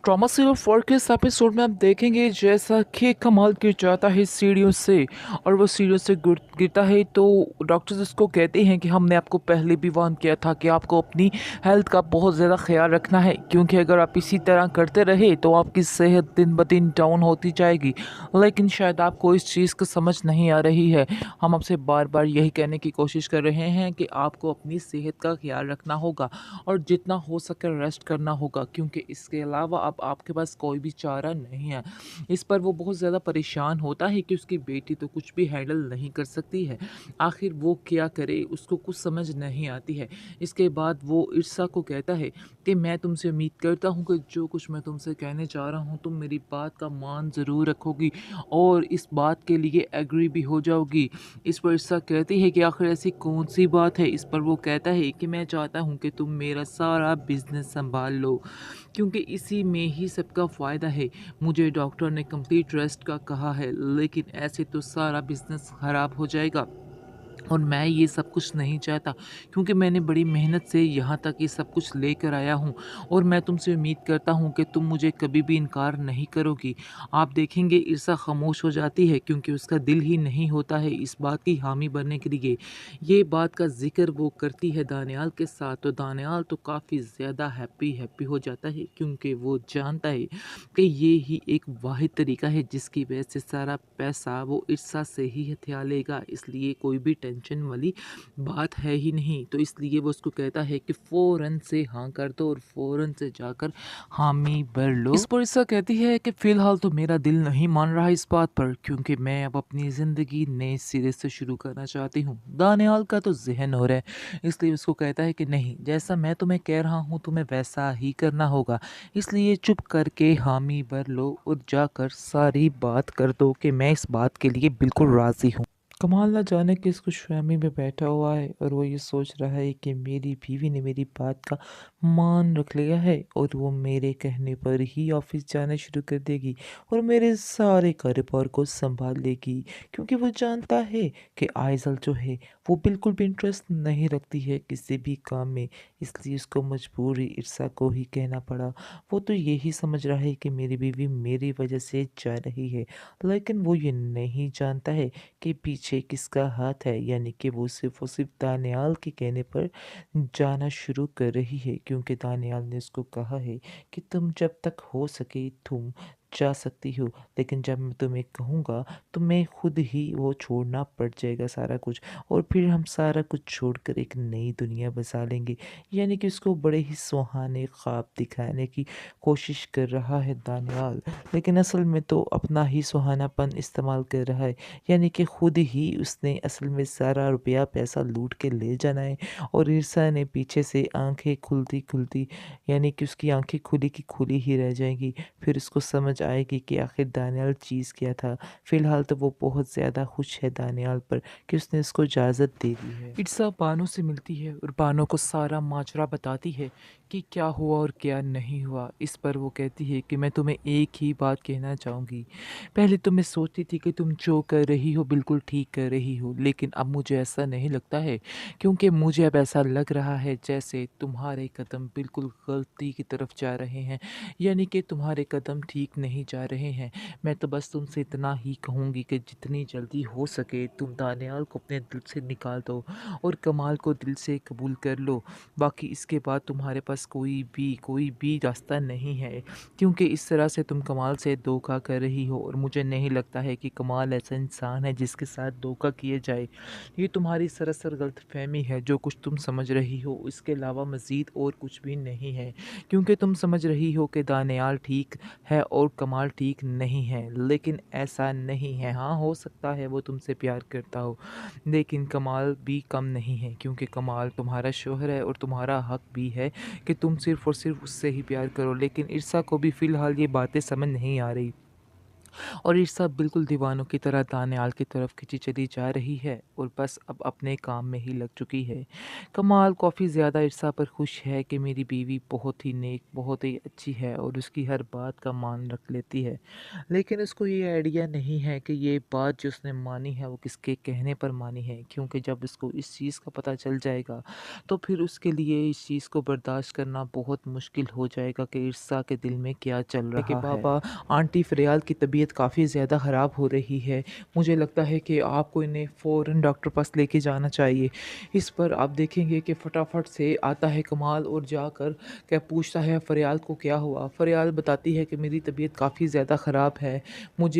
Drama serial 4 के इस episode में आप देखेंगे जैसा कि कमाल गिर जाता है सीढ़ियों से और वो सीढ़ियों से गिरता है तो डॉक्टर्स उसको कहते हैं कि हमने आपको पहले भी वार्न किया था कि आपको अपनी हेल्थ का बहुत ज़्यादा ख्याल रखना है क्योंकि अगर आप इसी तरह करते रहे तो आपकी सेहत दिन ब दिन डाउन होती जाएगी। लेकिन शायद आपको इस चीज़ को समझ नहीं आ रही है। हम आपसे बार बार यही कहने की कोशिश कर रहे हैं कि आपको अपनी सेहत का ख्याल रखना होगा और जितना हो सके रेस्ट करना होगा क्योंकि इसके अलावा अब आपके पास कोई भी चारा नहीं है। इस पर वो बहुत ज़्यादा परेशान होता है कि उसकी बेटी तो कुछ भी हैंडल नहीं कर सकती है। आखिर वो क्या करे, उसको कुछ समझ नहीं आती है। इसके बाद वो ईर्षा को कहता है कि मैं तुमसे उम्मीद करता हूँ कि जो कुछ मैं तुमसे कहने जा रहा हूँ तुम मेरी बात का मान ज़रूर रखोगी और इस बात के लिए एग्री भी हो जाओगी। इस पर ईर्षा कहती है कि आखिर ऐसी कौन सी बात है। इस पर वो कहता है कि मैं चाहता हूँ कि तुम मेरा सारा बिजनेस संभाल लो क्योंकि इसी में ही सबका फ़ायदा है। मुझे डॉक्टर ने कंप्लीट रेस्ट का कहा है लेकिन ऐसे तो सारा बिजनेस ख़राब हो जाएगा और मैं ये सब कुछ नहीं चाहता क्योंकि मैंने बड़ी मेहनत से यहाँ तक ये सब कुछ लेकर आया हूँ और मैं तुमसे उम्मीद करता हूँ कि तुम मुझे कभी भी इनकार नहीं करोगी। आप देखेंगे ईर्षा खामोश हो जाती है क्योंकि उसका दिल ही नहीं होता है इस बात की हामी बनने के लिए। ये बात का जिक्र वो करती है दानियाल के साथ तो दानियाल तो काफ़ी ज़्यादा हैप्पी हो जाता है क्योंकि वो जानता है कि ये ही एक वाहिद तरीका है जिसकी वजह से सारा पैसा वो ईर्षा से ही हथिया लेगा। इसलिए कोई भी टेंशन वाली बात है ही नहीं। तो इसलिए वो उसको कहता है कि फ़ौरन से हाँ कर दो और फ़ौरन से जाकर हामी भर लो। इस पर ईर्षा कहती है कि फ़िलहाल तो मेरा दिल नहीं मान रहा इस बात पर क्योंकि मैं अब अपनी ज़िंदगी नए सिरे से शुरू करना चाहती हूँ। दानियाल का तो ज़हन हो रहा है इसलिए उसको कहता है कि नहीं, जैसा मैं तुम्हें कह रहा हूँ तुम्हें वैसा ही करना होगा। इसलिए चुप करके हामी भर लो और जाकर सारी बात कर दो कि मैं इस बात के लिए बिल्कुल राज़ी हूँ। कमाल ना जाने किस खुशफहमी में बैठा हुआ है और वो ये सोच रहा है कि मेरी बीवी ने मेरी बात का मान रख लिया है और वो मेरे कहने पर ही ऑफिस जाना शुरू कर देगी और मेरे सारे कारोबार को संभाल लेगी क्योंकि वो जानता है कि आइजल जो है वो बिल्कुल भी इंटरेस्ट नहीं रखती है किसी भी काम में। इसलिए उसको मजबूरी ईर्षा को ही कहना पड़ा। वो तो यही समझ रहा है कि मेरी बीवी मेरी वजह से जा रही है लेकिन वो ये नहीं जानता है कि पीछे किसका हाथ है, यानी कि वो सिर्फ दानियाल के कहने पर जाना शुरू कर रही है क्योंकि दानियाल ने उसको कहा है कि तुम जब तक हो सके तुम जा सकती हो लेकिन जब मैं तुम्हें कहूँगा तो मैं खुद ही वो छोड़ना पड़ जाएगा सारा कुछ और फिर हम सारा कुछ छोड़कर एक नई दुनिया बसा लेंगे। यानी कि उसको बड़े ही सुहाने ख्वाब दिखाने की कोशिश कर रहा है दानियाल, लेकिन असल में तो अपना ही सुहानापन इस्तेमाल कर रहा है। यानी कि खुद ही उसने असल में सारा रुपया पैसा लूट के ले जाना है और ईर्षा ने पीछे से आंखें खुलती खुलती, यानी कि उसकी आंखें खुली की खुली ही रह जाएंगी। फिर उसको समझ आएगी कि आखिर दानियाल चीज़ क्या था। फिलहाल तो वो बहुत ज़्यादा खुश है दानियाल पर कि उसने उसको इजाज़त दे दी है। ईर्षा बानो से मिलती है और बानो को सारा माजरा बताती है कि क्या हुआ और क्या नहीं हुआ। इस पर वो कहती है कि मैं तुम्हें एक ही बात कहना चाहूँगी। पहले तो मैं सोचती थी कि तुम जो कर रही हो बिल्कुल ठीक कर रही हो लेकिन अब मुझे ऐसा नहीं लगता है क्योंकि मुझे अब ऐसा लग रहा है जैसे तुम्हारे कदम बिल्कुल गलती की तरफ जा रहे हैं, यानी कि तुम्हारे कदम ठीक नहीं जा रहे हैं। मैं तो बस तुमसे इतना ही कहूँगी कि जितनी जल्दी हो सके तुम दानियाल को अपने दिल से निकाल दो और कमाल को दिल से कबूल कर लो। बाकी इसके बाद तुम्हारे पास कोई भी रास्ता नहीं है क्योंकि इस तरह से तुम कमाल से धोखा कर रही हो और मुझे नहीं लगता है कि कमाल ऐसा इंसान है जिसके साथ धोखा किया जाए। ये तुम्हारी सरासर गलतफहमी है। जो कुछ तुम समझ रही हो इसके अलावा मज़ीद और कुछ भी नहीं है क्योंकि तुम समझ रही हो कि दानियाल ठीक है और कमाल ठीक नहीं है, लेकिन ऐसा नहीं है। हाँ, हो सकता है वो तुमसे प्यार करता हो लेकिन कमाल भी कम नहीं है क्योंकि कमाल तुम्हारा शौहर है और तुम्हारा हक भी है कि तुम सिर्फ़ और सिर्फ़ उससे ही प्यार करो। लेकिन ईर्षा को भी फ़िलहाल ये बातें समझ नहीं आ रही। और ईर्षा बिल्कुल दीवानों की तरह दानियाल की तरफ खिंची चली जा रही है और बस अब अपने काम में ही लग चुकी है। कमाल काफ़ी ज़्यादा ईर्षा पर खुश है कि मेरी बीवी बहुत ही नेक, बहुत ही अच्छी है और उसकी हर बात का मान रख लेती है। लेकिन उसको ये आइडिया नहीं है कि ये बात जो उसने मानी है वो किसके कहने पर मानी है, क्योंकि जब उसको इस चीज़ का पता चल जाएगा तो फिर उसके लिए इस चीज़ को बर्दाश्त करना बहुत मुश्किल हो जाएगा कि ईर्षा के दिल में क्या चल रहा है। बाबा आंटी फ़रियाल की तबीयत काफ़ी ज़्यादा ख़राब हो रही है। मुझे लगता है कि आपको इन्हें फ़ौरन डॉक्टर पास लेके जाना चाहिए। इस पर आप देखेंगे कि फटाफट से आता है कमाल और जाकर क्या पूछता है फ़रियाल को क्या हुआ। फ़रियाल बताती है कि मेरी तबीयत काफ़ी ज़्यादा ख़राब है।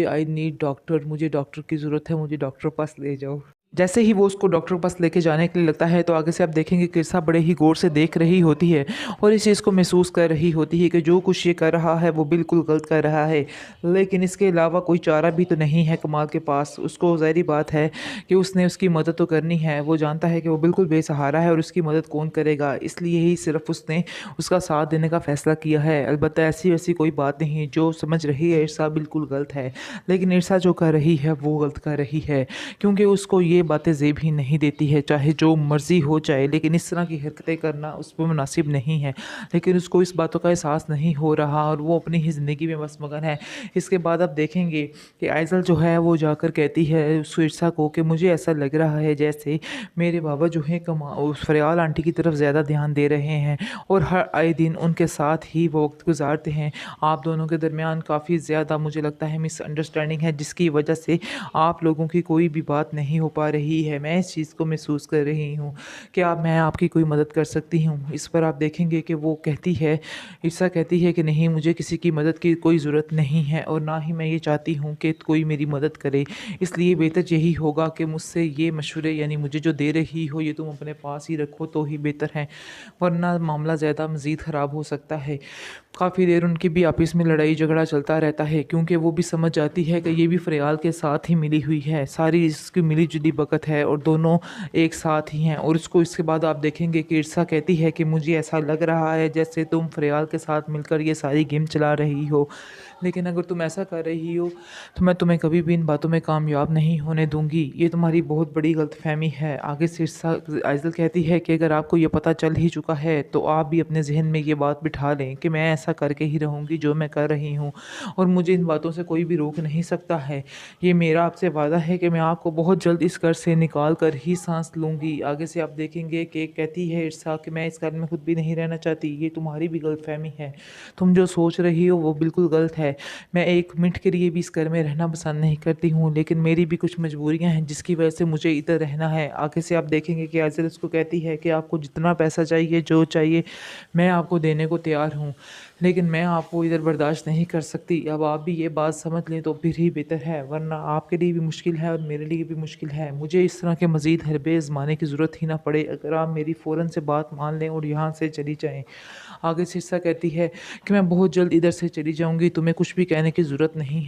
आई नीड डॉक्टर, मुझे डॉक्टर की ज़रूरत है, मुझे डॉक्टर पास ले जाओ। जैसे ही वो उसको डॉक्टर के पास लेके जाने के लिए लगता है तो आगे से आप देखेंगे कि ईर्षा बड़े ही गौर से देख रही होती है और इस चीज़ को महसूस कर रही होती है कि जो कुछ ये कर रहा है वो बिल्कुल गलत कर रहा है। लेकिन इसके अलावा कोई चारा भी तो नहीं है कमाल के पास। उसको ज़ाहिर बात है कि उसने उसकी मदद तो करनी है। वो जानता है कि वो बिल्कुल बेसहारा है और उसकी मदद कौन करेगा, इसलिए ही सिर्फ उसने उसका साथ देने का फ़ैसला किया है। अलबत्ता ऐसी वैसी कोई बात नहीं, जो समझ रही है ईर्षा बिल्कुल गलत है, लेकिन ईर्षा जो कर रही है वो गलत कर रही है, क्योंकि उसको ये बातें ज़ेब ही नहीं देती है, चाहे जो मर्ज़ी हो जाए। लेकिन इस तरह की हरकतें करना उस पर मुनासिब नहीं है, लेकिन उसको इस बातों का एहसास नहीं हो रहा और वो अपनी ही ज़िंदगी में बस मगन है। इसके बाद आप देखेंगे कि आइज़ल जो है वो जाकर कहती है उस ईर्षा को कि मुझे ऐसा लग रहा है जैसे मेरे बाबा जो है उस फरियाल आंटी की तरफ ज़्यादा ध्यान दे रहे हैं और हर आए दिन उनके साथ ही वो वक्त गुजारते हैं। आप दोनों के दरमियान काफ़ी ज़्यादा मुझे लगता है मिसअंडरस्टैंडिंग है, जिसकी वजह से आप लोगों की कोई भी बात नहीं हो पा रही है। मैं इस चीज़ को महसूस कर रही हूँ। क्या मैं आपकी कोई मदद कर सकती हूँ? इस पर आप देखेंगे कि वो कहती है, ईर्षा कहती है कि नहीं, मुझे किसी की मदद की कोई ज़रूरत नहीं है और ना ही मैं ये चाहती हूँ कि कोई मेरी मदद करे। इसलिए बेहतर यही होगा कि मुझसे ये मशवरे, यानी मुझे जो दे रही हो, ये तुम अपने पास ही रखो तो ही बेहतर है, वरना मामला ज़्यादा मज़ीद ख़राब हो सकता है। काफ़ी देर उनकी भी आपस में लड़ाई झगड़ा चलता रहता है, क्योंकि वो भी समझ जाती है कि ये भी फ़रियाल के साथ ही मिली हुई है, सारी इसकी मिली जुली बकत है और दोनों एक साथ ही हैं। और उसको इसके बाद आप देखेंगे कि ईर्षा कहती है कि मुझे ऐसा लग रहा है जैसे तुम फ़रियाल के साथ मिलकर ये सारी गेम चला रही हो, लेकिन अगर तुम ऐसा कर रही हो तो मैं तुम्हें कभी भी इन बातों में कामयाब नहीं होने दूंगी। ये तुम्हारी बहुत बड़ी गलतफहमी है। आगे से आइज़ल कहती है कि अगर आपको ये पता चल ही चुका है तो आप भी अपने जहन में ये बात बिठा लें कि मैं ऐसा करके ही रहूँगी जो मैं कर रही हूँ और मुझे इन बातों से कोई भी रोक नहीं सकता है। ये मेरा आपसे वादा है कि मैं आपको बहुत जल्द इस घर से निकाल कर ही सांस लूँगी। आगे से आप देखेंगे कि कहती है ईर्षा कि मैं इस घर में खुद भी नहीं रहना चाहती। ये तुम्हारी भी गलतफहमी है, तुम जो सोच रही हो वो बिल्कुल गलत है। मैं एक मिनट के लिए भी इस घर में रहना पसंद नहीं करती हूँ, लेकिन मेरी भी कुछ मजबूरियाँ हैं जिसकी वजह से मुझे इधर रहना है। आगे से आप देखेंगे कि आज़िल उसको कहती है कि आपको जितना पैसा चाहिए, जो चाहिए, मैं आपको देने को तैयार हूँ, लेकिन मैं आपको इधर बर्दाश्त नहीं कर सकती। अब आप भी ये बात समझ लें तो फिर ही बेहतर है, वरना आपके लिए भी मुश्किल है और मेरे लिए भी मुश्किल है। मुझे इस तरह के मज़ीद हरबे आज़माने की ज़रूरत ही ना पड़े अगर आप मेरी फ़ौरन से बात मान लें और यहाँ से चली जाएँ। आगे से कहती है कि मैं बहुत जल्द इधर से चली जाऊँगी, तुम्हें कुछ भी कहने की ज़रूरत नहीं है।